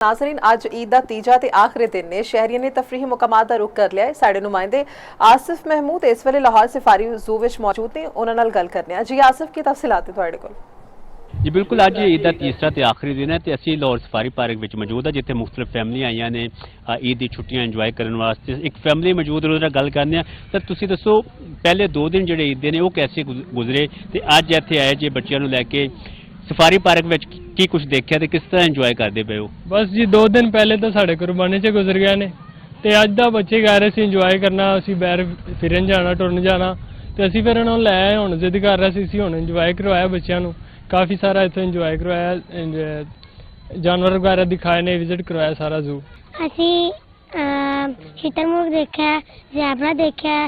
नाज़रीन अज ईद का तीजा ते आखिरी दिन ने शहरियों ने तफरीही मुकामात का रुख कर लिया है। साडे नुमाइंदे आसिफ महमूद इस वेले लाहौर सफारी ज़ू विच मौजूद ने, उन्हां नाल गल करने आ। जी आसिफ की तफसीलात है तुहाडे कोल? जी बिल्कुल, अज ईद का तीसरा ते आखिरी दिन है तो असी लाहौर सफारी पार्क में मौजूद है जिथे मुख्तलिफ फैमिली आईयां ने ईद की छुट्टियां इंजॉय करने वास्ते। एक फैमिली मौजूद है, गल करने आ। सर तुसीं दसो पहले 2 दिन जो ईद के ने वो कैसे गुजरे ते अज इत्थे आए जे बच्चों लैके सफारी पार्क में की कुछ देखा तो किस तरह इंजॉय करते पे हो? बस जी 2 दिन पहले तो साढ़े कुरबानी से गुजर गए ने ते अज दा बच्चे कह रहे सी इंजॉय करना, असी बाहर फिरन जाना टुरन जाना तो असी फिर उन्होंने लै आए। हुण जिद कर रहे सी हुण इंजॉय करवाया बच्चों को, काफ़ी सारा इत्थे इंजॉय करवाया, जानवर वगैरह दिखाए ने, विजिट करवाया सारा जू। असी शुतुरमुर्ग देखा, ज़ेबरा देखा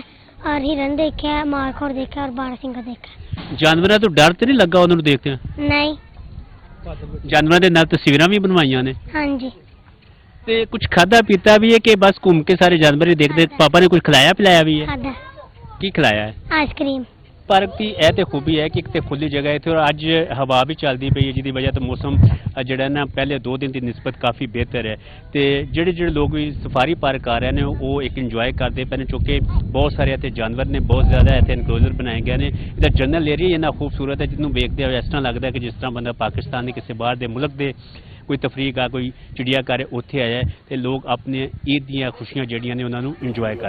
और हिरन देखा, मारखोर देखा और बारहसिंगा देखा। जानवरों तो डर तो नहीं लगा उन्होंने देखते हैं? नहीं। जानवरों के नाल तस्वीरां भी बनवाइयां ने? हाँ जी। ते कुछ खादा पीता भी है कि बस घूम के सारे जानवर ही देखते? पापा ने कुछ खिलाया पिलाया भी है? खादा। की खिलाया है? आइसक्रीम। पार्क की यह तो खूबी है कि एक तो खुली जगह है और अज हवा भी चलती पई है जिसकी वजह तो मौसम जोड़ा ना पहले 2 दिन की निस्बत काफ़ी बेहतर है। तो जेडे लोग भी सफारी पार्क आ रहे हैं वो एक इंजॉय करते पे चूँकि बहुत सारे इतने जानवर ने, बहुत ज़्यादा इतने इनक्लोजर बनाए गए हैं। इसका जनरल एरिया इन्ना खूबसूरत है जिन्होंने वेखते हुए इस तरह लगता है कि जिस तरह बंदा पाकिस्तान के किसी बाहर के मुल्क के कोई तफरीक आ, कोई चिड़ियाघर उत्थे आया है तो लोग अपने ईद दी खुशियां जड़ियां ने उन्होंने इंजॉय कर